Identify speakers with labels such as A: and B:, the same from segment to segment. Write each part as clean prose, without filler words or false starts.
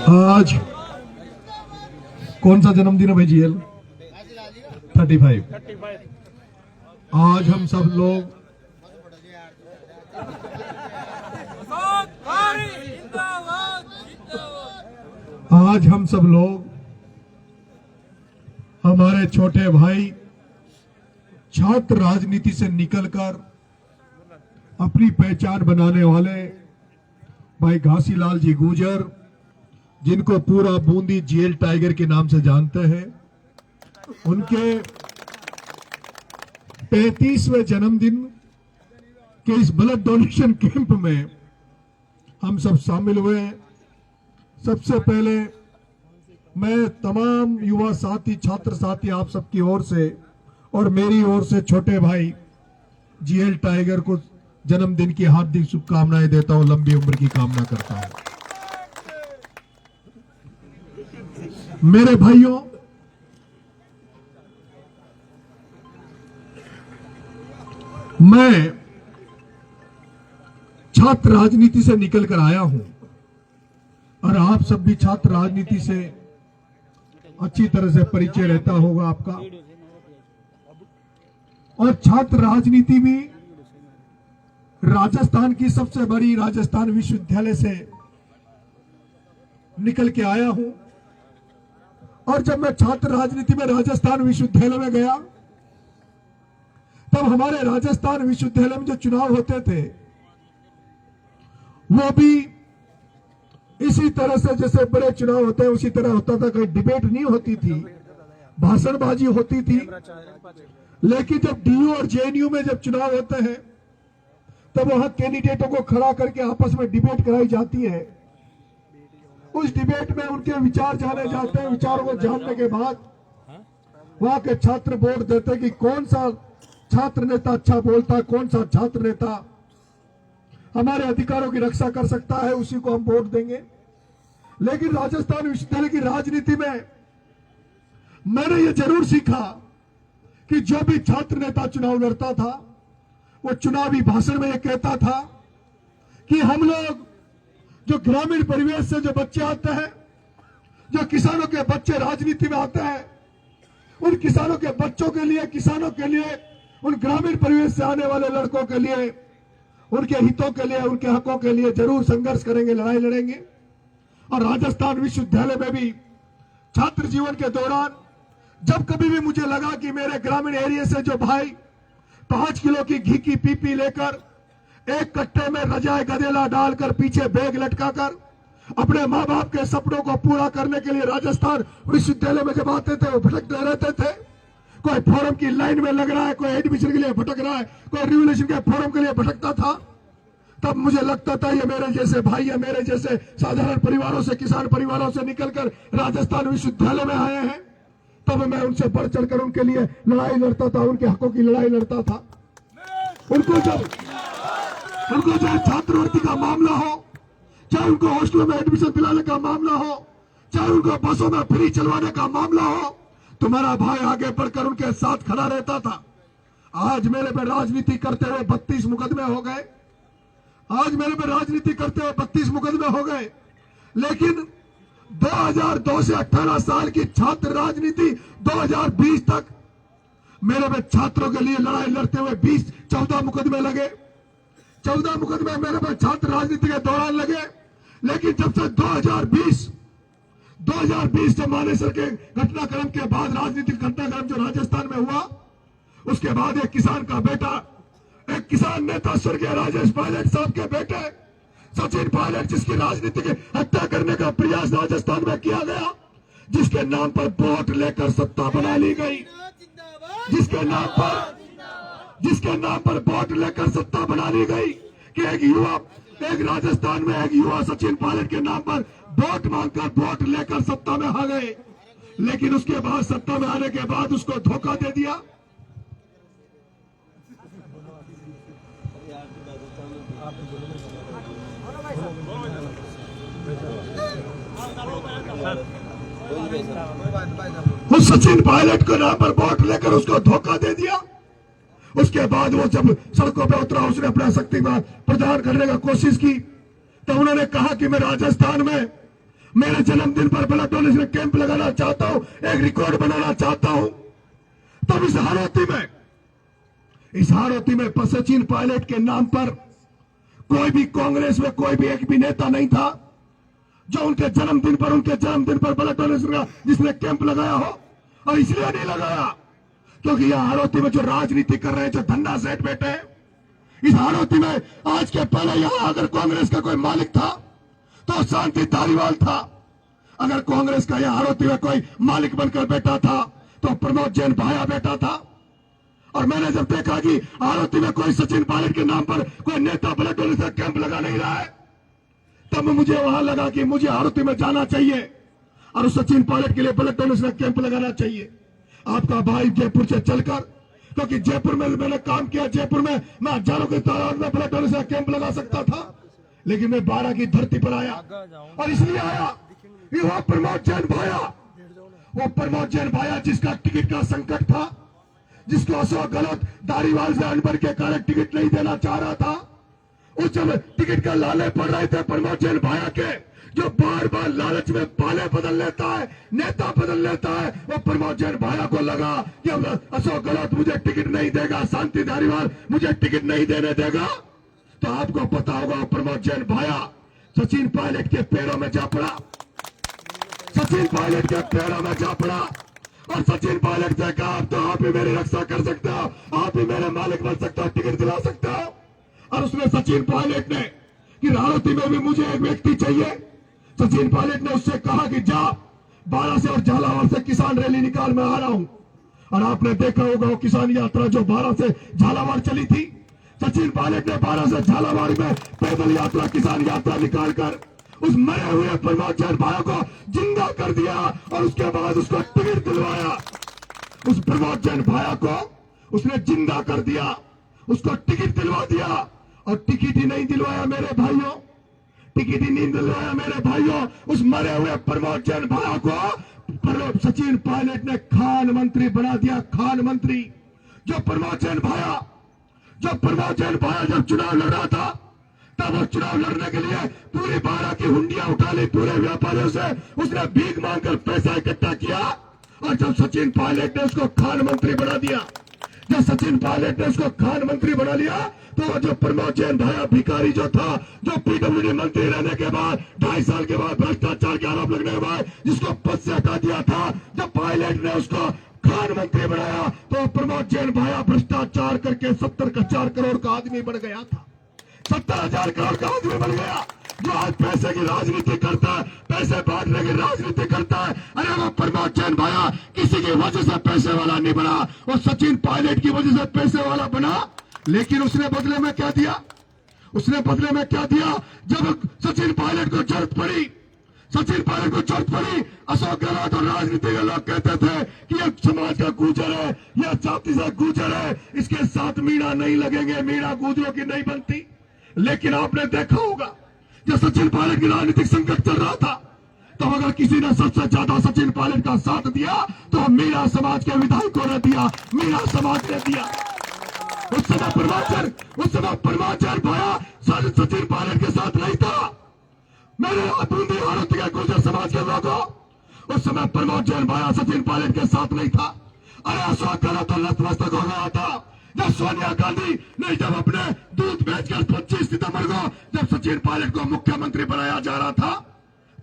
A: आज कौन सा जन्मदिन है भाई जीएल? 35। आज हम सब लोग हमारे छोटे भाई छात्र राजनीति से निकलकर अपनी पहचान बनाने वाले भाई घासीलाल जी गुर्जर, जिनको पूरा बूंदी जेल टाइगर के नाम से जानते हैं, उनके 35वें जन्मदिन के इस ब्लड डोनेशन कैंप में हम सब शामिल हुए हैं। सबसे पहले मैं तमाम युवा साथी, छात्र साथी, आप सबकी ओर से और मेरी ओर से छोटे भाई जेल टाइगर को जन्मदिन की हार्दिक शुभकामनाएं देता हूं, लंबी उम्र की कामना करता हूं। मेरे भाइयों, मैं छात्र राजनीति से निकल कर आया हूं और आप सब भी छात्र राजनीति से अच्छी तरह से परिचय रहता होगा आपका। और छात्र राजनीति में राजस्थान की सबसे बड़ी राजस्थान विश्वविद्यालय से निकल के आया हूं। और जब मैं छात्र राजनीति में राजस्थान विश्वविद्यालय में गया, तब हमारे राजस्थान विश्वविद्यालय में जो चुनाव होते थे वो भी इसी तरह से जैसे बड़े चुनाव होते हैं उसी तरह होता था। कोई डिबेट नहीं होती थी, भाषणबाजी होती थी। लेकिन जब डीयू और जेएनयू में जब चुनाव होते हैं तब वहां कैंडिडेटों को खड़ा करके आपस में डिबेट कराई जाती है। उस डिबेट में उनके विचार जाने जाते हैं। विचारों को जानने के बाद वहां के छात्र वोट देते हैं कि कौन सा छात्र नेता अच्छा बोलता है, कौन सा छात्र नेता हमारे अधिकारों की रक्षा कर सकता है, उसी को हम वोट देंगे। लेकिन राजस्थान विश्वविद्यालय की राजनीति में मैंने ये जरूर सीखा कि जो भी छात्र नेता चुनाव लड़ता था वो चुनावी भाषण में ये कहता था कि हम लोग जो ग्रामीण परिवेश से जो बच्चे आते हैं, जो किसानों के बच्चे राजनीति में आते हैं, उन किसानों के बच्चों के लिए, किसानों के लिए, उन ग्रामीण परिवेश से आने वाले लड़कों के लिए, उनके हितों के लिए, उनके हकों के लिए जरूर संघर्ष करेंगे, लड़ाई लड़ेंगे। और राजस्थान विश्वविद्यालय में भी छात्र जीवन के दौरान जब कभी भी मुझे लगा कि मेरे ग्रामीण एरिया से जो भाई 5 किलो की घी की पीपी लेकर एक कट्टे में रजाई गदेला डालकर पीछे बैग लटकाकर अपने माँ बाप के सपनों को पूरा करने के लिए राजस्थान विश्वविद्यालय में जब आते थे वो भटकते रहते थे। कोई फॉर्म की लाइन में लग रहा है, कोई एडमिशन के लिए भटक रहा है, कोई रिवोल्यूशन के फॉर्म के लिए भटकता था। तब मुझे लगता था ये मेरे जैसे भाई है, मेरे जैसे साधारण परिवारों से, किसान परिवारों से निकलकर राजस्थान विश्वविद्यालय में आए हैं। तब मैं उनसे बढ़ चढ़कर उनके लिए लड़ाई लड़ता था, उनके हकों की लड़ाई लड़ता था। उनको चाहे छात्रवृत्ति का मामला हो, चाहे उनको हॉस्टलों में एडमिशन दिलाने का मामला हो, चाहे उनको बसों में फ्री चलवाने का मामला हो, तुम्हारा भाई आगे बढ़कर उनके साथ खड़ा रहता था। आज मेरे पे राजनीति करते हुए 32 मुकदमे हो गए। आज मेरे पे राजनीति करते हुए 32 मुकदमे हो गए। लेकिन 2002 से 18 साल की छात्र राजनीति 2020 तक मेरे पे छात्रों के लिए लड़ाई लड़ते हुए 14 मुकदमे लगे। 14 मुकदमे मेरे पे छात्र राजनीति के दौरान लगे। लेकिन जब से 2020 जब मानेसर के घटनाक्रम के बाद, राजनीतिक घटनाक्रम जो राजस्थान में हुआ, उसके बाद एक किसान का बेटा, एक किसान नेता स्वर्गीय राजेश पायलट साहब के बेटे सचिन पायलट, जिसकी राजनीति की हत्या करने का प्रयास राजस्थान में किया गया, जिसके नाम पर वोट लेकर सत्ता बना ली गई, जिसके नाम पर वोट लेकर सत्ता बना ली गई कि एक राजस्थान में एक युवा सचिन पायलट के नाम पर वोट मांगकर वोट लेकर सत्ता में आ गए। लेकिन उसके बाद सत्ता में आने के बाद उसको धोखा दे दिया। उस सचिन पायलट के नाम पर वोट लेकर उसको धोखा दे दिया। उसके बाद वो जब सड़कों पे उतरा, उसने अपना शक्ति प्रदान करने का कोशिश की, तो उन्होंने कहा कि मैं राजस्थान में मेरे जन्मदिन पर ब्लड डोनेशन कैंप लगाना चाहता हूं, एक रिकॉर्ड बनाना चाहता हूं। तब इस हाड़ौती में सचिन पायलट के नाम पर कोई भी कांग्रेस में कोई भी एक भी नेता नहीं था जो उनके जन्मदिन पर ब्लड डोनेशन का जिसने कैंप लगाया हो। और इसलिए नहीं लगाया क्योंकि यह हाड़ौती में जो राजनीति कर रहे हैं, जो धन्ना सेठ बैठे हैं, इस हाड़ौती में आज के पहले यहां अगर कांग्रेस का कोई मालिक था तो शांति धारीवाल था। अगर कांग्रेस का यह हाड़ौती में कोई मालिक बनकर बैठा था तो प्रमोद जैन भाया बैठा था। और मैंने जब देखा कि हाड़ौती में कोई सचिन पायलट के नाम पर कोई नेता ब्लड डोनेशन कैंप लगा नहीं रहा है, तब मुझे वहां लगा कि मुझे हाड़ौती में जाना चाहिए और सचिन पायलट के लिए ब्लड डोनेशन कैंप लगाना चाहिए। आपका भाई जयपुर से चलकर, क्योंकि जयपुर में मैंने काम किया, जयपुर में मैं हजारों की तादाद में ब्लड डोनेशन कैंप लगा सकता था, लेकिन मैं 12 की धरती पर आया। और इसलिए आया कि वो प्रमोद जैन भाया जिसका टिकट का संकट था, जिसको अशोक गहलोत धारीवाल से अनबर के कारण टिकट नहीं देना चाह रहा था, उस समय टिकट का लाले पड़ रहे थे प्रमोद जैन भाया के, जो बार बार लालच में पाले बदल लेता है, नेता बदल लेता है। वो प्रमोद जैन भाया को लगा कि अब अशोक गहलोत मुझे टिकट नहीं देगा, शांति धारीवाल मुझे टिकट नहीं देने देगा। तो आपको पता होगा प्रमोद जैन भाया सचिन पायलट के पैरों में जा पड़ा, और सचिन पायलट से कहा तो आप ही मेरी रक्षा कर सकते हो, आप ही मेरे मालिक बन सकते हो, टिकट दिला सकते हो। और उसने सचिन पायलट ने कि हाड़ौती में भी मुझे एक व्यक्ति चाहिए। सचिन पायलट ने उससे कहा कि जा 12 से और झालावाड़ से किसान रैली निकाल, मैं आ रहा हूं। और आपने देखा होगा वो किसान यात्रा जो 12 से झालावाड़ चली थी, सचिन पायलट ने 12 से झालावाड़ में पैदल यात्रा, किसान यात्रा निकालकर उस मरे हुए प्रमोद जैन भाया को जिंदा कर दिया और उसके बाद उसको टिकट दिलवाया। उस प्रमोद जैन भाया को उसने जिंदा कर दिया, उसको टिकट दिलवा दिया। और टिकट ही नहीं दिलवाया मेरे भाइयों, टिकट ही नहीं दिलवाया मेरे भाइयों, उस मरे हुए प्रमोद जैन भाया को सचिन पायलट ने खान मंत्री बना दिया, खान मंत्री। जो प्रमोद जैन भाया जब चुनाव लड़ रहा था, तब वो चुनाव लड़ने के लिए पूरी 12 की हुंडियां उठा ली, पूरे व्यापारियों से उसने भीख मांगकर पैसा इकट्ठा किया। और जब सचिन पायलट ने उसको खान मंत्री बना दिया, तो जो प्रमोद जैन भाया भिखारी जो था, जो पीडब्ल्यूडी मंत्री रहने के बाद 2.5 साल के बाद भ्रष्टाचार के आरोप लगने के बाद जिसको पद से हटा दिया था, जब पायलट ने उसको खान मंत्री बनाया तो प्रमोद जैन भाया भ्रष्टाचार करके 70 करोड़ का आदमी बन गया था, 70,000 करोड़ का आदमी बन गया। जो आज पैसे की राजनीति करता है, पैसे बांटने की राजनीति करता है, अरे वो प्रमोद जैन भाया किसी की वजह से पैसे वाला नहीं बना, वो सचिन पायलट की वजह से पैसे वाला बना। लेकिन उसने बदले में क्या दिया? जब सचिन पायलट को जरूरत पड़ी, अशोक गहलोत और राजनीति के लोग कहते थे कि यह समाज का गुजर है, यह जाति से गुजर है, इसके साथ मीणा नहीं लगेंगे, मीणा गुजरों की नहीं बनती। लेकिन आपने देखा होगा जब सचिन पायलट की राजनीतिक संकट चल रहा था, तो अगर किसी ने सबसे ज्यादा सचिन पायलट का साथ दिया तो मीणा समाज के विधायकों ने दिया, मीणा समाज ने दिया। उस समय प्रमोद जैन भाया सचिन पायलट के साथ नहीं था। मेरे बूंदी हाड़ौती के गुर्जर समाज के लोगों, उस समय प्रमोद जैन भाया सचिन पायलट के साथ नहीं था। अरे अशोक गहलोत तो नतमस्तक हो गया था जब सोनिया गांधी ने जब अपने दूध बेचकर 25 सितंबर को जब सचिन पायलट को मुख्यमंत्री बनाया जा रहा था,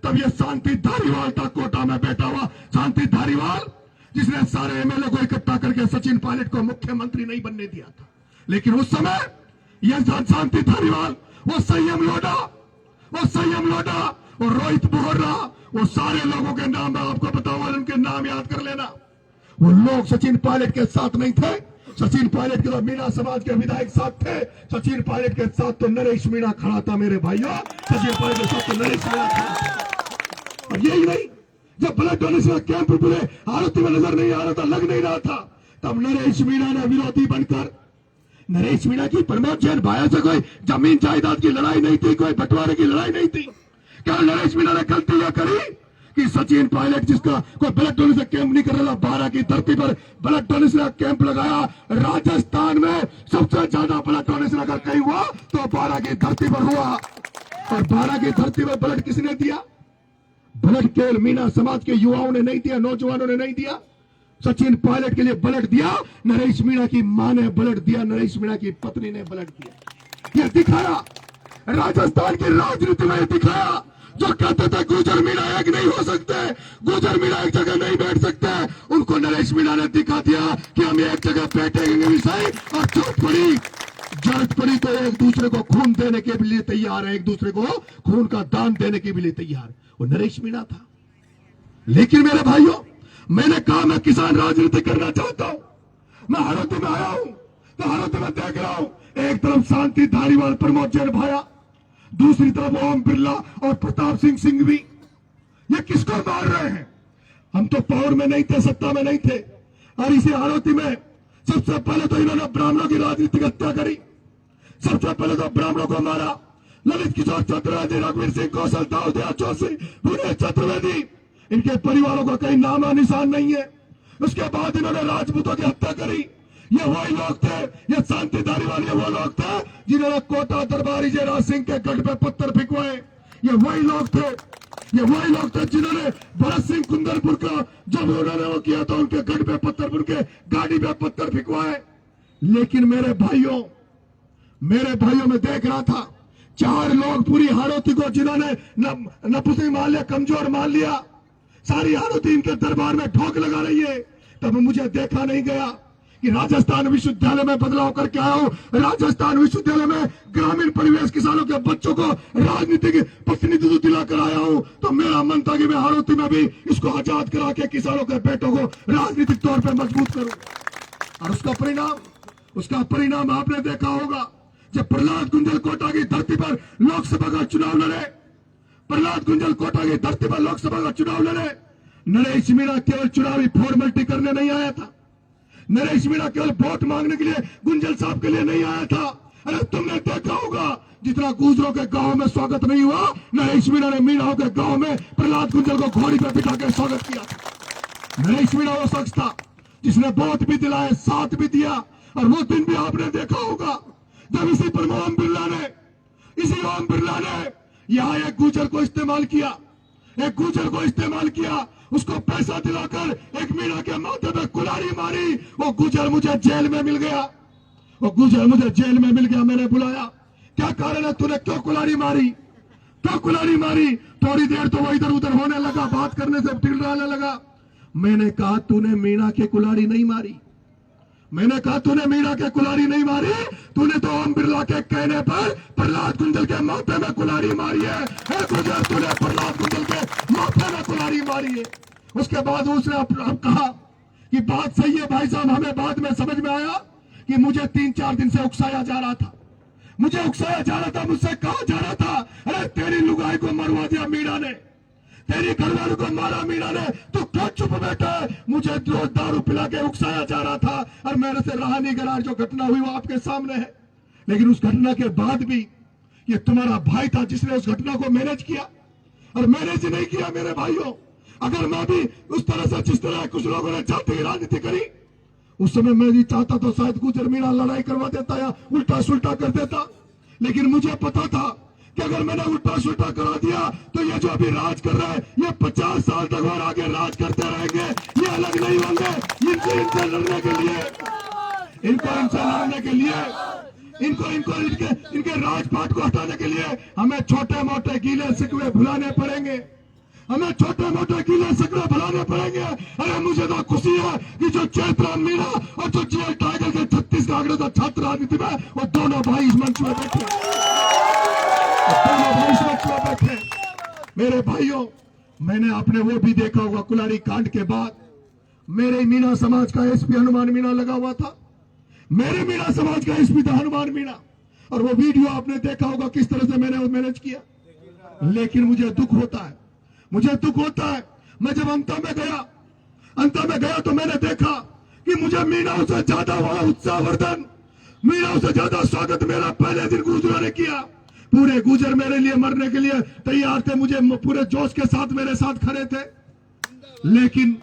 A: तब ये शांति धारीवाल था, कोटा में बैठा हुआ शांति धारीवाल, जिसने सारे एमएलए को इकट्ठा करके सचिन पायलट को मुख्यमंत्री नहीं बनने दिया था। लेकिन उस समय यह शांति धारीवाल, वो संयम लोढ़ा, वो रोहित बोहरा, वो सारे लोगों के नाम मैं आपको बताऊंगा, उनके नाम याद कर लेना। वो लोग सचिन पायलट के साथ नहीं थे। सचिन पायलट के तो मीणा समाज के विधायक साथ थे, सचिन पायलट के साथ तो नरेश मीणा खड़ा था मेरे भाइयों, सचिन पायलट के साथ तो नरेश मीणा खड़ा था। और यही नहीं, जब ब्लड डोनेशन कैंप पूरे हाड़ौती में नजर नहीं आ रहा था, लग नहीं रहा था, तब नरेश मीणा ने विरोधी बनकर, नरेश मीणा की प्रमोद जैन भाया से कोई जमीन जायदाद की लड़ाई नहीं थी, कोई बंटवारे की लड़ाई नहीं थी। क्या नरेश मीणा ने गलती यह करी कि सचिन पायलट जिसका कोई ब्लड डोनेशन कैंप नहीं कर रहा, 12 की धरती पर ब्लड डोनेशन कैंप लगाया। राजस्थान में सबसे ज्यादा ब्लड डोनेशन अगर कहीं हुआ तो 12 की धरती पर हुआ। और 12 की धरती पर ब्लड किसने दिया? ब्लड केवल मीणा समाज के युवाओं ने नहीं दिया, नौजवानों ने नहीं दिया। सचिन पायलट के लिए ब्लड दिया, नरेश मीणा की मां ने ब्लड दिया, नरेश मीणा की पत्नी ने ब्लड दिया। यह दिखाया राजस्थान की राजनीति में, दिखाया जो कहते थे गुर्जर मीणा एक नहीं हो सकते, गुर्जर मीणा एक जगह नहीं बैठ सकते, उनको नरेश मीणा ने दिखा दिया कि हम एक जगह बैठेंगे भी सही, और जरूरत पड़ी तो एक दूसरे को खून देने के लिए तैयार है, एक दूसरे को खून का दान देने के लिए तैयार। वो नरेश मीणा था। लेकिन मेरे भाइयों, मैंने कहा मैं किसान राजनीति करना चाहता हूं। मैं हरोती में आया हूं तो हरोती में देख रहा हूं, एक तरफ शांति धारीवाल प्रमोद जैन भाया, दूसरी तरफ ओम बिरला और प्रताप सिंह सिंघवी। ये किसको मार रहे हैं? हम तो पावर में नहीं थे, सत्ता में नहीं थे, और इसी हालत में सबसे पहले तो इन्होंने ब्राह्मणों की राजनीतिक हत्या करी। सबसे पहले तो ब्राह्मणों को मारा। ललित किशोर चतुर्वेदी, रघुवीर सिंह कौशल, दाऊदिया जोशी, भुवनेश चतुर्वेदी, इनके परिवारों का कहीं नामा निशान नहीं है। उसके बाद इन्होंने राजपूतों की हत्या करी। ये वही लोग थे, ये शांति धारीवाल, ये वो लोग थे जिन्होंने कोटा दरबारी जयराज सिंह के गढ़ पे पत्थर फेंकवाए। ये वही लोग थे, ये वही लोग थे जिन्होंने भरत सिंह कुंदरपुर का जब उन्होंने वो किया तो उनके गढ़ पे पत्थर, उनके गाड़ी पे पत्थर फेंकवाए। लेकिन मेरे भाइयों में देख रहा था 4 लोग पूरी हाड़ोती को जिन्होंने नपुंसक मान लिया, कमजोर मान लिया, सारी हाड़ोती इनके दरबार में ठोक लगा रही है। तब मुझे देखा नहीं गया कि राजस्थान विश्वविद्यालय में बदलाव करके आया हूं। राजस्थान विश्वविद्यालय में ग्रामीण परिवेश किसानों के बच्चों को राजनीतिक प्रतिनिधित्व दिलाकर आया हूं। तो मेरा मन था कि मैं हाड़ोती में भी इसको आजाद करा के किसानों के बेटों को राजनीतिक तौर पर मजबूत करूं। और उसका परिणाम आपने देखा होगा। जब प्रहलाद गुंजल कोटा की धरती पर लोकसभा का चुनाव लड़े, नरेश मीणा केवल चुनावी फॉर्मेलिटी करने नहीं आया था। नरेश मीणा केवल वोट मांगने के लिए गुंजल साहब के लिए नहीं आया था। अरे तुमने देखा होगा जितना गुजरों के गांव में स्वागत नहीं हुआ, नरेश मीणा ने मीणाओं के गांव में प्रहलाद गुंजल को घोड़ी पर बिठा के स्वागत किया था। नरेश मीणा वो शख्स था जिसने वोट भी दिलाए, साथ भी दिया। और वो दिन भी आपने देखा होगा जब इसी ओम बिरला ने यहाँ एक गुजर को इस्तेमाल किया, उसको पैसा दिलाकर एक मीणा के माथे पे कुल्हाड़ी मारी। वो गुजर मुझे जेल में मिल गया, मैंने बुलाया, क्या कारण है, तूने क्यों कुल्हाड़ी मारी? थोड़ी देर तो वो इधर उधर होने लगा, बात करने से टिलराने लगा। मैंने कहा तूने मीणा के कुल्हाड़ी नहीं मारी, तूने तो ओम बिरला के कहने पर प्रहलाद गुंजल के माथे में कुल्हाड़ी मारी है। गुजर, तूने प्रहलाद गुंजल के माथे में कुल्हाड़ी मारी है। उसके बाद उसने अब कहा कि बात सही है भाई साहब, हमें बाद में समझ में आया कि मुझे 3-4 दिन से उकसाया जा रहा था, मुझसे कहा जा रहा था, अरे तेरी लुगाई को मरवा दिया मीणा ने, तेरी घरवालों को मारा मीणा ने, तो क्यों चुप बैठा है? मुझे रोज दारू पिला के उकसाया जा रहा था और मेरे से रहा नहीं गया। जो घटना हुई वो आपके सामने है। लेकिन उस घटना के बाद भी ये तुम्हारा भाई था जिसने उस घटना को मैनेज किया, और मैनेज नहीं किया। मेरे भाइयों, अगर मैं भी उस तरह से जिस तरह कुछ लोगों ने जाति की राजनीति करी, उस समय मैं भी चाहता तो शायद गुजर मीणा लड़ाई करवा देता या उल्टा सुल्टा कर देता। लेकिन मुझे पता था कि अगर मैंने उल्टा सुल्टा करा दिया तो ये जो अभी राज कर रहा है ये 50 साल तक और आगे राज करते रहेंगे, ये अलग नहीं होंगे। इनसे लड़ने के लिए इनके राजपाट को हटाने के लिए हमें छोटे मोटे गीले शिकवे भुलाने पड़ेंगे। अरे मुझे तो खुशी है कि जो चैत्र मीणा और जो जेल टाइगर के 36 कांग्रेस और छात्र राजनीति में वो दोनों भाई इस मंच में बैठे। मेरे भाइयों, मैंने आपने वो भी देखा होगा, कुल्हाड़ी कांड के बाद मेरे मीणा समाज का एसपी हनुमान मीणा लगा हुआ था, मेरे मीणा समाज का एसपी था हनुमान मीणा, और वो वीडियो आपने देखा होगा किस तरह से मैंने वो मैनेज किया। लेकिन मुझे दुख होता है, मैं जब अंत में गया तो मैंने देखा कि मुझे मीणाओं से ज्यादा वहां उत्साहवर्धन, मीणाओं से ज्यादा स्वागत मेरा पहले दिन गुजरों ने किया। पूरे गुजर मेरे लिए मरने के लिए तैयार थे, मुझे पूरे जोश के साथ मेरे साथ खड़े थे। लेकिन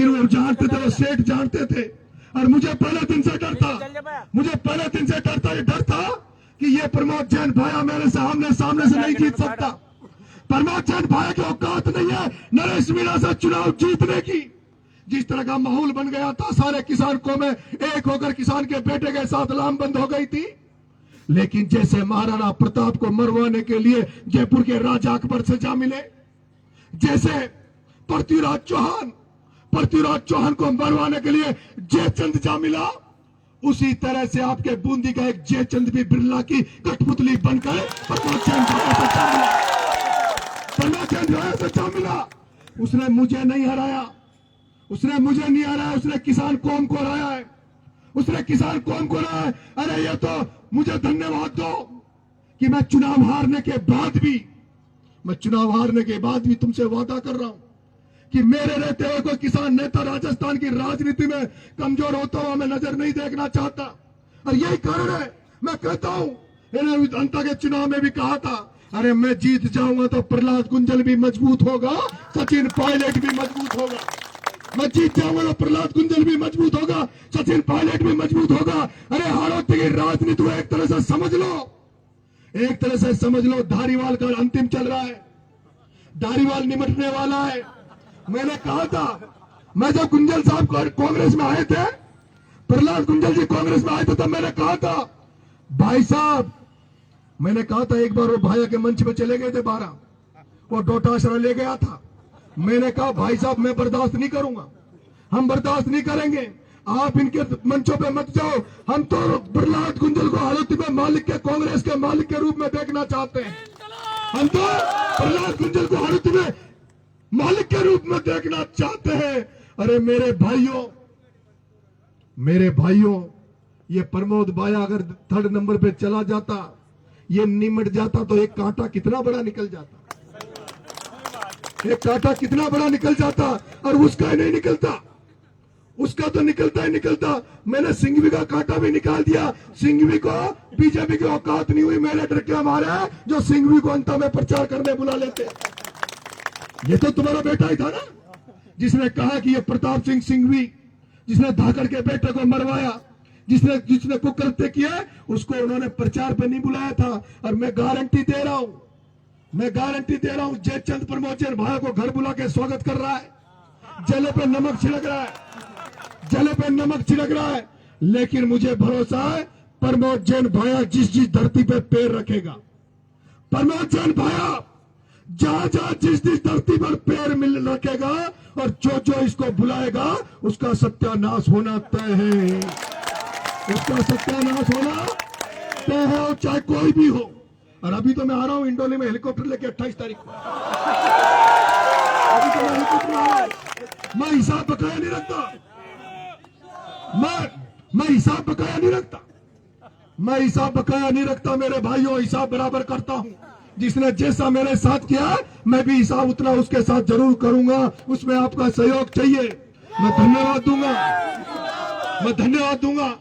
A: वो जानते थे, वो सेठ जानते थे, और मुझे पहले दिन से डर था, ये डर था कि ये प्रमोद जैन भाया मेरे से आमने सामने से नहीं जीत सकता। प्रमोद जैन भाई की औकात नहीं है नरेश मीणा से चुनाव जीतने की। जिस तरह का माहौल बन गया था, सारे किसान कौमें एक होकर किसान के बेटे के साथ लामबंद हो गई थी। लेकिन जैसे महाराणा प्रताप को मरवाने के लिए जयपुर के राजा अकबर से जा मिले, जैसे पृथ्वीराज चौहान को मरवाने के लिए जयचंद जा मिला, उसी तरह से आपके बूंदी का एक जयचंद भी बिरला की कठपुतली बनकर प्रमोद जैन से जा मिला। उसने मुझे नहीं हराया, उसने किसान कौम को हराया है, अरे ये तो मुझे धन्यवाद दो कि मैं चुनाव हारने के बाद भी तुमसे वादा कर रहा हूं कि मेरे रहते हुए कोई किसान नेता राजस्थान की राजनीति में कमजोर होता हुआ मैं नजर नहीं देखना चाहता। और यही कारण है मैं कहता हूं, इन्होंने जनता के चुनाव में भी कहा था, अरे मैं जीत जाऊंगा तो प्रहलाद गुंजल भी मजबूत होगा, सचिन पायलट भी मजबूत होगा। मैं जीत जाऊंगा तो प्रहलाद गुंजल भी मजबूत होगा, सचिन पायलट भी मजबूत होगा। अरे हाड़ौती की राजनीति को एक तरह से समझ लो, धारीवाल का अंतिम चल रहा है, धारीवाल निमटने वाला है। मैंने कहा था, मैं जब गुंजल साहब कांग्रेस में आए थे, प्रहलाद गुंजल जी कांग्रेस में आए थे, तब मैंने कहा था, भाई साहब, मैंने कहा था, एक बार वो भाया के मंच पे चले गए थे 12, वो डोटाशरा ले गया था। मैंने कहा भाई साहब मैं बर्दाश्त नहीं करूंगा, हम बर्दाश्त नहीं करेंगे, आप इनके मंचों पे मत जाओ। हम तो प्रहलाद गुंजल को हालत में मालिक के, कांग्रेस के मालिक के रूप में देखना चाहते हैं। हम तो प्रहलाद गुंजल को हालत में मालिक के रूप में देखना चाहते हैं। अरे मेरे भाइयों, ये प्रमोद बाया अगर 3rd नंबर पे चला जाता, ये निमट जाता, तो एक कांटा कितना बड़ा निकल जाता, और उसका नहीं निकलता, उसका तो निकलता ही निकलता। मैंने सिंघवी का कांटा भी निकाल दिया। सिंघवी को बीजेपी की औकात नहीं हुई मेरे डर के मारे जो सिंघवी को अंत में प्रचार करने बुला लेते। ये तो तुम्हारा बेटा ही था ना, जिसने कहा कि ये प्रताप सिंह सिंघवी, जिसने धाकड़ के बेटे को मरवाया, जिसने कुकृत्य किया, उसको उन्होंने प्रचार पे नहीं बुलाया था। और मैं गारंटी दे रहा हूं, जयचंद प्रमोद जैन भाई को घर बुला के स्वागत कर रहा है, जले पे नमक छिड़क रहा है। लेकिन मुझे भरोसा है, प्रमोद जैन भाया जिस धरती पे पैर रखेगा, प्रमोद जैन भाया जहां जिस धरती पर पैर रखेगा, और जो इसको बुलाएगा, उसका सत्यानाश होना तय है, और चाहे कोई भी हो। और अभी तो मैं आ रहा हूं इंडोली में हेलीकॉप्टर लेके 28 तारीख को, अभी तो मैं हेलीकॉप्टर आ रहा हूं। मैं हिसाब बकाया नहीं रखता, मैं हिसाब बकाया नहीं रखता मेरे भाइयों, हिसाब बराबर करता हूं। जिसने जैसा मेरे साथ किया, मैं भी हिसाब उतना उसके साथ जरूर करूंगा। उसमें आपका सहयोग चाहिए, मैं धन्यवाद दूंगा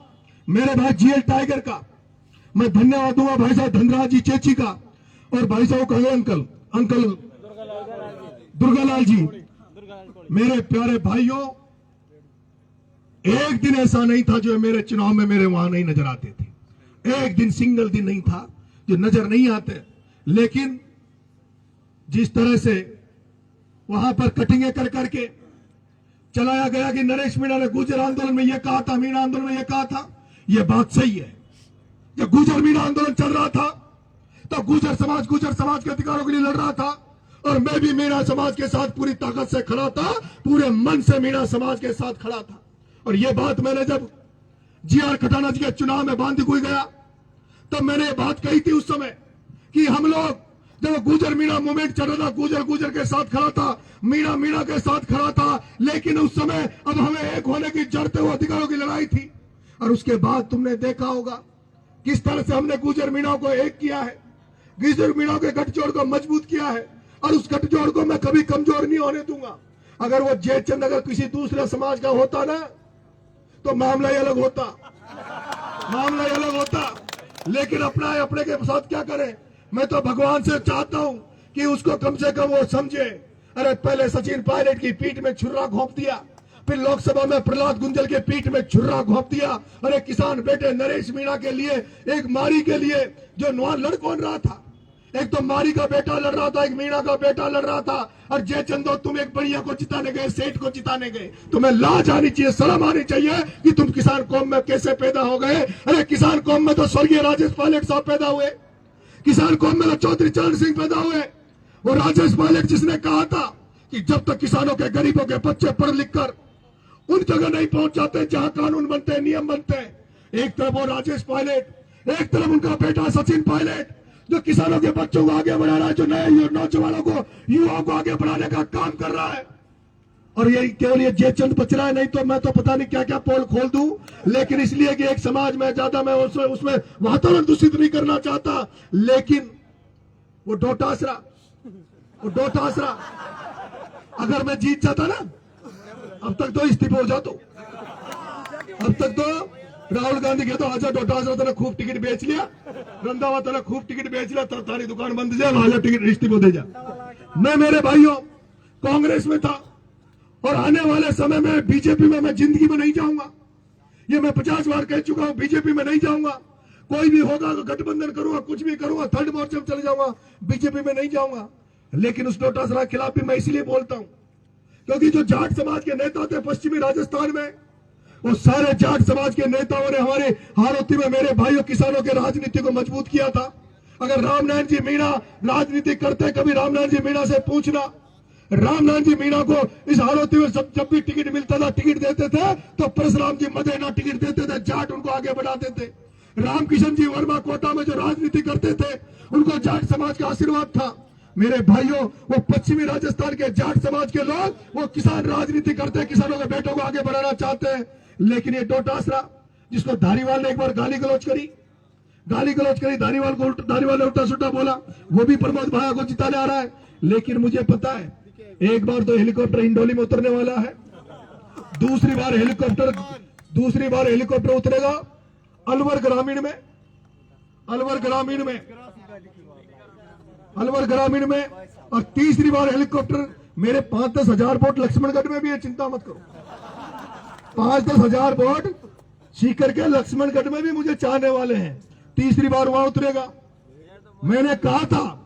A: मेरे भाई जीएल टाइगर का, मैं धन्यवाद दूंगा भाई साहब धनराज जी चेची का, और भाई साहब कहे अंकल दुर्गालाल जी। मेरे प्यारे भाइयों, एक दिन ऐसा नहीं था जो मेरे चुनाव में मेरे वहां नहीं नजर आते थे, एक दिन सिंगल दिन नहीं था जो नजर नहीं आते। लेकिन जिस तरह से वहां पर कटिंगें कर करके चलाया गया कि नरेश मीणा ने गुर्जर आंदोलन में यह कहा था, मीणा आंदोलन में यह कहा था, यह बात सही है। जब गुर्जर मीणा आंदोलन चल रहा था, तो गुर्जर समाज के अधिकारों के लिए लड़ रहा था, और मैं भी मीणा समाज के साथ पूरी ताकत से खड़ा था, पूरे मन से मीणा समाज के साथ खड़ा था। और यह बात मैंने जब जीआर खटाना जी के चुनाव में बांदीकुई गया, तब मैंने ये बात कही थी उस समय कि हम लोग जब गुर्जर मीणा मूवमेंट चल रहा था, गुर्जर के साथ खड़ा था, मीणा के साथ खड़ा था। लेकिन उस समय अब हमें एक होने की जड़ते हुए अधिकारों की लड़ाई थी। और उसके बाद तुमने देखा होगा किस तरह से हमने गुर्जर मीणा को एक किया है, गुर्जर मीणा के गठजोड़ को मजबूत किया है, और उस गठजोड़ को मैं कभी कमजोर नहीं होने दूंगा। अगर वो जयचंद अगर किसी दूसरे समाज का होता ना, तो मामला ही अलग होता। लेकिन अपने के साथ क्या करें। मैं तो भगवान से चाहता हूं कि उसको कम से कम वो समझे। अरे पहले सचिन पायलट की पीठ में छुरा घोंप दिया, फिर लोकसभा में प्रहलाद गुंजल के पीठ में छुरा घोंप दिया। अरे किसान बेटे नरेश मीणा के लिए, एक मारी के लिए जो लड़ कौन रहा था, एक तो मारी का बेटा लड़ रहा था, एक मीणा का बेटा लड़ रहा था, और जयचंदो तुम एक बढ़िया को जिताने गए, सेठ को जिताने गए। तुम्हें लाज आनी चाहिए, शर्म आनी चाहिए कि तुम किसान कौम में कैसे पैदा हो गए। अरे किसान कौम में तो स्वर्गीय राजेश पायलट साहब पैदा हुए, किसान कौम में तो चौधरी चरण सिंह पैदा हुए। वो राजेश पायलट जिसने कहा था कि जब तक किसानों के, गरीबों के बच्चे पढ़ लिख कर उन जगह नहीं पहुंच जाते जहां कानून बनते हैं, नियम बनते हैं। एक तरफ वो राजेश पायलट, एक तरफ उनका बेटा सचिन पायलट, जो किसानों के बच्चों को आगे बढ़ा रहा है, जो नए नौजवानों को, युवाओं को आगे बढ़ाने का काम कर रहा है। और ये केवल ये जयचंद बच रहा है, नहीं तो मैं तो पता नहीं क्या क्या पोल खोल दूं। लेकिन इसलिए कि एक समाज में ज्यादा मैं उसमें वातावरण दूषित नहीं करना चाहता। लेकिन वो डोटासरा अगर मैं जीत जाता ना, अब तक तो इस्तीफा हो जाता। अब तक तो राहुल गांधी कहता आजा डोटासरा, तने खूब टिकट बेच लिया, रंधावा तने खूब टिकट बेच लिया, तारी दुकान बंद जाए, आजा टिकट इस्तीफा दे जा। मैं मेरे भाइयों कांग्रेस में था और आने वाले समय में बीजेपी में मैं जिंदगी में नहीं जाऊंगा। ये मैं 50 बार कह चुका हूं, बीजेपी में नहीं जाऊंगा। कोई भी होगा तो गठबंधन करूंगा, कुछ भी करूंगा, थर्ड मोर्चे में चले जाऊंगा, बीजेपी में नहीं जाऊंगा। लेकिन उस डोटासरा के खिलाफ भी मैं इसलिए बोलता हूं क्योंकि जो जाट समाज के नेता थे पश्चिमी राजस्थान में, वो सारे जाट समाज के नेताओं ने हमारे हारोती में मेरे भाइयों किसानों के राजनीति को मजबूत किया था। अगर रामनारायण जी मीणा राजनीति करते, कभी रामनारायण जी मीणा से पूछना, रामनारायण जी मीणा को इस हारोती में जब भी टिकट मिलता था, टिकट देते थे तो परशुराम जी मदेना टिकट देते थे, जाट उनको आगे बढ़ाते थे। रामकिशन जी वर्मा कोटा में जो राजनीति करते थे, उनको जाट समाज का आशीर्वाद था। मेरे भाइयों, वो पश्चिमी राजस्थान के जाट समाज के लोग, वो किसान राजनीति करते हैं, किसानों के बेटों को आगे बढ़ाना चाहते हैं। लेकिन ये डोटासरा, जिसको धारीवाल ने एक बार गाली गलौज करी, धारीवाल ने उल्टा सुल्टा बोला, वो भी प्रमोद भाया को जिताने आ रहा है। लेकिन मुझे पता है एक बार तो हेलीकॉप्टर हिंडोली में उतरने वाला है, दूसरी बार हेलीकॉप्टर उतरेगा अलवर ग्रामीण में, और तीसरी बार हेलीकॉप्टर मेरे 5-10 हजार वोट लक्ष्मणगढ़ में भी है, चिंता मत करो। 5-10 हजार वोट सीकर के लक्ष्मणगढ़ में भी मुझे चाहने वाले हैं। तीसरी बार वहां उतरेगा। मैंने कहा था,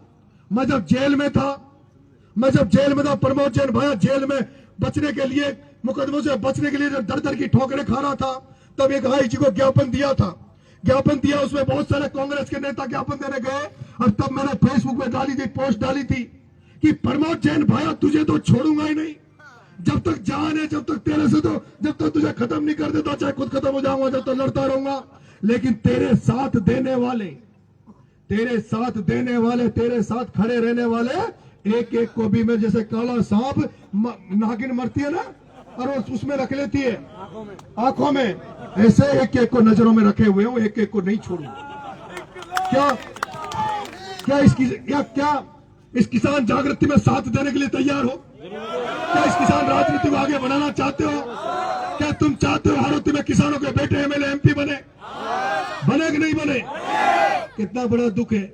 A: मैं जब जेल में था, प्रमोद जैन भाया जेल में बचने के लिए, मुकदमों से बचने के लिए जब दर दर की ठोकरें खा रहा था, तब एक आईजी को ज्ञापन दिया, उसमें बहुत सारे कांग्रेस के नेता ज्ञापन देने गए। और तब मैंने फेसबुक में पोस्ट डाली थी कि प्रमोद जैन भाया तुझे तो छोड़ूंगा ही नहीं, जब तक जान है, जब तक तेरे से, तो जब तक तुझे खत्म नहीं कर देता, चाहे खुद खत्म हो जाऊंगा, जब तक लड़ता रहूंगा। लेकिन तेरे साथ देने वाले, तेरे साथ खड़े रहने वाले एक एक को भी मैं, जैसे काला सांप नागिन मरती है ना, और उसमें रख लेती है आंखों में, ऐसे एक एक को नजरों में रखे हुए हूं, एक एक को नहीं छोड़ूंगा। क्या इस किसान जागृति में साथ देने के लिए तैयार हो? क्या इस किसान राजनीति को आगे बढ़ाना चाहते हो? क्या तुम चाहते हो हारोती में किसानों के बेटे एमएलए एमपी बने कि नहीं बने? कितना बड़ा दुख है।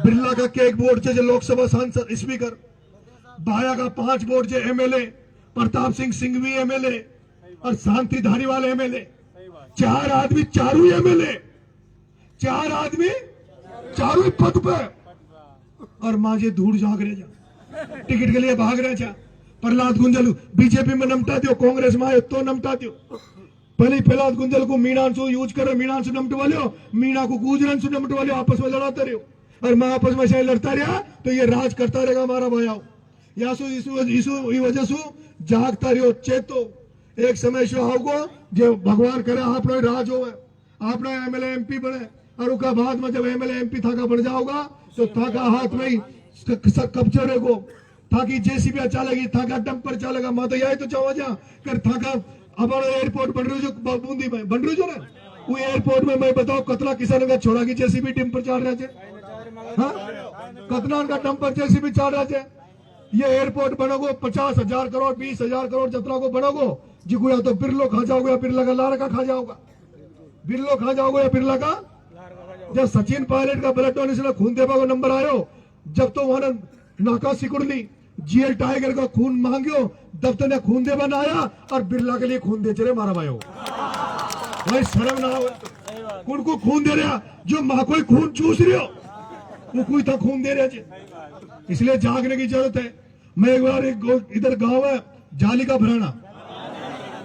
A: बिरला का केक बोर्ड जो लोकसभा सांसद स्पीकर, भाया का 5 बोर्ड जो एमएलए, प्रताप सिंह सिंघवी एमएलए और शांति धारीवाल एमएलए, 4 आदमी चारों एमएलए, 4 आदमी चारों पद पर, और माजे धूड़ झाग रहे जा, टिकट के लिए भाग रहे जा। प्रहलाद गुंजल बीजेपी में नमटा दियो, कांग्रेस में आए तो नमटा दियो। पहले प्रहलाद गुंजल को मीणांशु यूज करो, मीणांशु नमट वाले, मीणा को गुजरंशु नमट वाले, आपस में लड़ाते रहो। और मैं आपस में से लड़ता रहा तो ये राज करता रहेगा हमारा भाइयों। यासु इस वजह से जागता रहो, चेतो। एक समय से आओगो जो भगवान करे आपने राज हो, आपने एमएलए एमपी बने, और उसका बाद में जब एमएलए एमपी थाका बन जाओगा तो थाका हाथ में ही कब्जे रहेगो, थाकी जेसीबी चलेगी, थाका डंपर चलेगा। मैं तो यही तो चाहूँ जा कर थाका अब एयरपोर्ट बन रही जो बूंदी में बन रही जो ना, वो एयरपोर्ट में मैं बताओ कतला किसान का छोड़ा की जेसीबी डंपर चल रहा है, कतना का डंपर जेसीबी चल रहा है। ये एयरपोर्ट बनोगो 50,000 करोड़ 20,000 करोड़ जतरा को बनोगो जिगो, या तो बिरलो खा जाओगे या बिरला का लार का खा जाओगा, बिरलो खा जाओगे या बिरला का। जब सचिन पायलट का ब्लड डोनेशन में खून देवा को नंबर आयो, जब तो वहां नाका सिकुड़ ली, जीएल टाइगर का खून मांगियो, तब तो ने खून देवा ना आया, और बिरला के लिए खून दे चले मारा भाइयों। भाई शर्म ना हो, उनको खून दे रहा जो मां कोई खून चूस रही हो, वो कोई था खून दे रहे थे, इसलिए जागने की जरूरत है। मैं एक बार इधर गांव है जाली का भराना,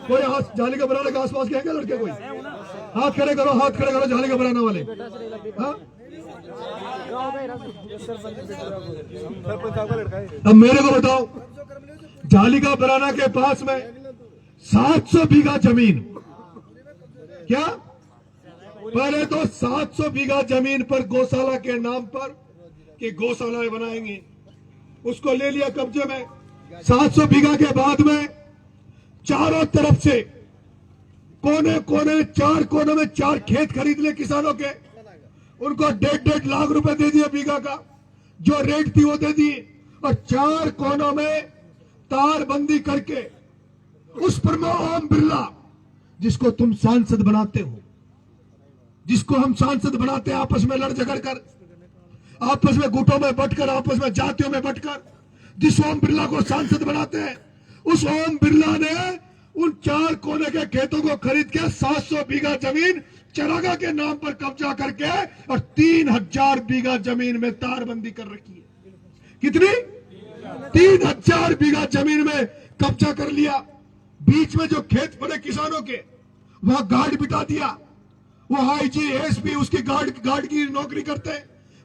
A: कोई हाथ जाली का भराना के आसपास के हैं क्या लड़के? कोई हाथ खड़े करो, हाथ खड़े करो जाली का भराना वाले। हाँ? अब मेरे को बताओ, जाली का बराना के पास में 700 बीघा जमीन, क्या पहले तो 700 बीघा जमीन पर गौशाला के नाम पर कि गौशालाएं बनाएंगे, उसको ले लिया कब्जे में। 700 बीघा के बाद में चारों तरफ से कोने कोने 4 कोनों में 4 खेत खरीद ले किसानों के, उनको 1.5 लाख रुपए दे दिए बीघा का, जो रेट थी वो दे दी, और 4 कोनों में तारबंदी करके उस पर ओम बिरला, जिसको तुम सांसद बनाते हो, जिसको हम सांसद बनाते हैं, आपस में लड़ झगड़ कर, आपस में गुटों में बंटकर, आपस में जातियों में बंटकर, जिस ओम बिरला को सांसद बनाते हैं, उस ओम बिरला ने उन 4 कोने के खेतों को खरीद के 700 बीघा जमीन चरागा के नाम पर कब्जा करके और 3000 बीघा जमीन में तारबंदी कर रखी है। कितनी? 3000 बीघा जमीन में कब्जा कर लिया। बीच में जो खेत पड़े किसानों के, वहां गार्ड बिठा दिया, वो आईजी एसपी उसकी गार्ड की नौकरी करते,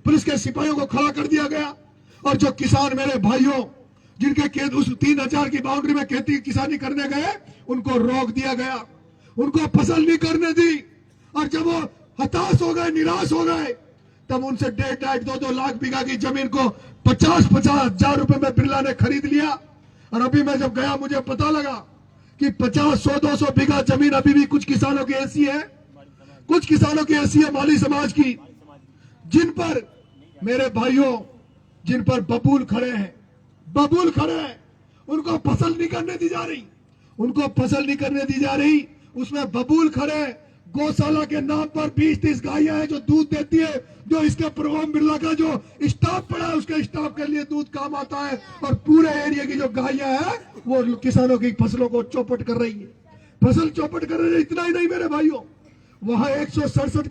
A: पुलिस के सिपाहियों को खड़ा कर दिया गया। और जो किसान मेरे भाइयों जिनके खेत उस 3000 की बाउंड्री में खेती किसानी करने गए, उनको रोक दिया गया, उनको फसल नहीं करने दी। और जब वो हताश हो गए, निराश हो गए, तब उनसे 1.5-2 लाख बीघा की जमीन को 50-50 हजार रुपए में बिरला ने खरीद लिया। और अभी मैं जब गया, मुझे पता लगा कि 50-100-200 बीघा जमीन अभी भी कुछ किसानों की ऐसी है, कुछ किसानों की ऐसी है माली समाज की, जिन पर मेरे भाइयों, जिन पर बबूल खड़े हैं, बबूल खड़े हैं, उनको फसल नहीं करने दी जा रही, उनको फसल नहीं करने दी जा रही। उसमें बबूल खड़े हैं। गौशाला के नाम पर 20-30 गायें हैं जो दूध देती है, जो इसके ओम बिरला का जो स्टाफ पड़ा है, उसके स्टाफ के लिए दूध काम आता है। और पूरे एरिया की जो गायें हैं वो किसानों की फसलों को चौपट कर रही है, फसल चौपट कर रही है। इतना ही नहीं मेरे भाइयों, वहां 167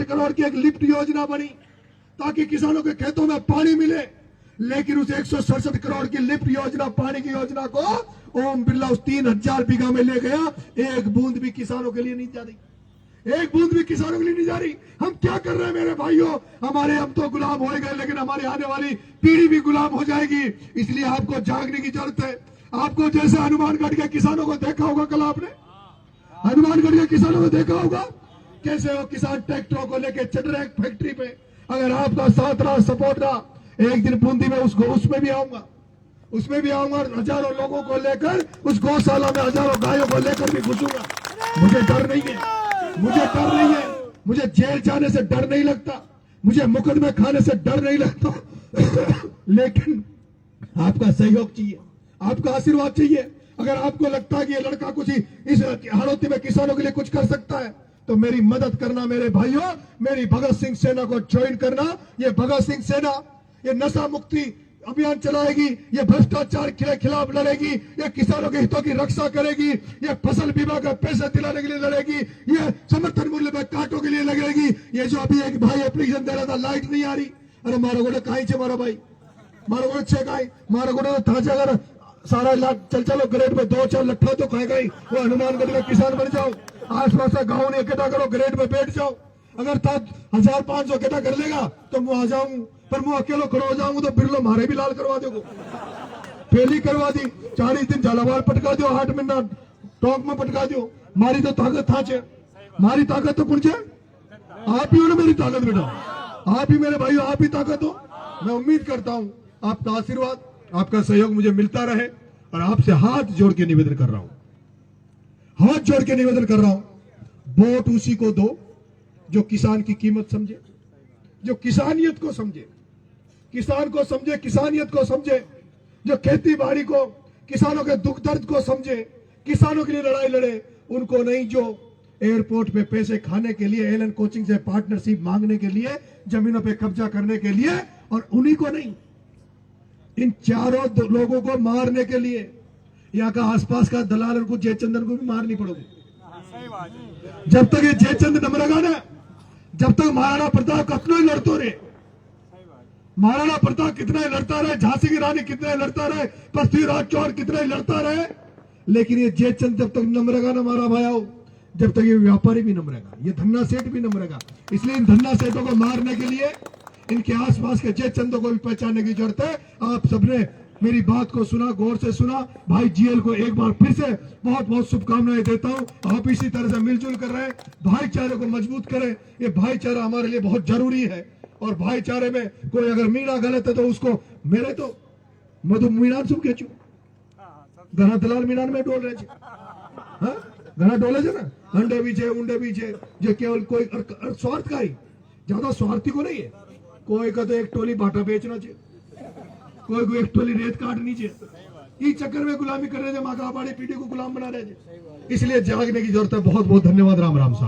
A: करोड़ की एक लिफ्ट योजना बनी ताकि किसानों के खेतों में पानी मिले। लेकिन उस 167 करोड़ की लिफ्ट योजना, पानी की योजना को ओम बिरला उस 3000 बीघा में ले गया। एक बूंद भी किसानों के लिए नहीं जा रही, एक बूंद भी किसानों के लिए नहीं जा रही। हम क्या कर रहे हैं मेरे भाइयों? हम तो गुलाम हो गए, लेकिन हमारी आने वाली पीढ़ी भी गुलाम हो जाएगी। इसलिए आपको जागने की जरूरत है। आपको जैसे हनुमानगढ़ के किसानों को देखा होगा, कल आपने हनुमानगढ़ के किसानों को देखा होगा कैसे वो किसान ट्रैक्टरों को लेकर चल रहे हैं फैक्ट्री पे। अगर आपका साथ रहा, सपोर्ट रहा, एक दिन बूंदी में उसमें भी आऊंगा, उसमें भी आऊंगा। हजारों लोगों को लेकर उस गौशाला में हजारों गायों को लेकर भी घुसूंगा। मुझे डर नहीं है, मुझे डर नहीं है, मुझे जेल जाने से डर नहीं लगता, मुझे मुकदमे खाने से डर नहीं लगता। लेकिन आपका सहयोग चाहिए, आपका आशीर्वाद चाहिए। अगर आपको लगता है कि ये लड़का कुछ इस हाड़ौती में किसानों के लिए कुछ कर सकता है, तो मेरी मदद करना मेरे भाइयों, मेरी भगत सिंह सेना को ज्वाइन करना। ये भगत सिंह सेना ये नशा मुक्ति अभियान चलाएगी, ये भ्रष्टाचार के खिलाफ लड़ेगी, ये किसानों के हितों की रक्षा करेगी, ये फसल बीमा का पैसा दिलाने के लिए लड़ेगी, ये समर्थन मूल्य में कांटों के लिए लगेगी। ये जो अभी एक भाई एप्लीकेशन दे रहा था, लाइट नहीं आ रही, अरे मारो गोड़े कहीं छे मारा भाई, मारो गोड़े छे कहीं मारो गोड़े तो था अगर सारा चलो ग्रेड में 2-4 लट्ठा तो खाएगा ही। वो हनुमानगढ़ का किसान बन जाओ, आसपास का गाँव ने इकट्ठा करो, ग्रेड में बैठ जाओ। अगर 1500 इकट्ठा कर लेगा तो मैं आ जाऊं, पर मैं अकेलो खड़ा हो जाऊंगा तो बिरलो मारे भी लाल करवा दो, पहली करवा दी। 40 दिन झालावाड़ पटका दो, 8 महीना टोंक में पटका दो। मारी तो ताकत था छे, मारी ताकत तो कुछ आप ही हो ना, मेरी ताकत बेटा, आप ही मेरे भाइयों, आप ही ताकत हो। मैं उम्मीद करता हूं आपका आशीर्वाद, आपका सहयोग मुझे मिलता रहे। और आपसे हाथ जोड़ के निवेदन कर रहा हूं, हाथ जोड़ के निवेदन कर रहा हूं, वोट उसी को दो जो किसान की कीमत समझे, जो किसानियत को समझे, किसान को समझे, किसानियत को समझे, जो खेती बाड़ी को, किसानों के दुख दर्द को समझे, किसानों के लिए लड़ाई लड़े। उनको नहीं जो एयरपोर्ट पे पैसे खाने के लिए, एलन कोचिंग से पार्टनरशिप मांगने के लिए, जमीनों पे कब्जा करने के लिए, और उन्हीं को नहीं, इन चारों लोगों को मारने के लिए। यहाँ का आसपास का दलाल को, जयचंदन को भी मारनी पड़ोगी। जब तक ये जयचंद नमरेगा ना, जब तक महाराणा प्रताप कितना ही लड़ते रहे, महाराणा प्रताप कितना ही लड़ता रहे, झांसी की रानी कितना ही लड़ता रहे, पृथ्वीराज चौहान कितना ही लड़ता रहे, लेकिन ये जयचंद जब तक नमरेगा ना हमारा भाई, जब तक ये व्यापारी भी नमरेगा, ये धन्ना सेठ भी नमरेगा। इसलिए इन धन्ना सेठों को मारने के लिए इनके आसपास के जयचंदों को भी पहचानने की जरूरत है। आप सबने मेरी बात को सुना, गौर से सुना। भाई जीएल को एक बार फिर से बहुत बहुत शुभकामनाएं देता हूं। आप इसी तरह से मिलजुल कर रहे हैं, भाईचारे को मजबूत करें। ये भाईचारा हमारे लिए बहुत जरूरी है, और भाईचारे में कोई अगर मीणा गलत है तो उसको, मेरे तो मधु मीणा શું કે છું ઘણા દલાલ મીણા में डोल रहे हाँ घना डोले છે ना, अंडे भी है ऊंडे भी है, जो केवल कोई स्वार्थ का ही, ज्यादा स्वार्थी को नहीं है। कोई का तो एक टोली बाटा बेचना चाहिए, कोई को एक टोली रेत काटनी चाहिए। इस चक्कर में गुलामी कर रहे थे, माँ का पीढ़ी को गुलाम बना रहे थे। इसलिए जागने की जरूरत है। बहुत बहुत धन्यवाद। राम राम साहब।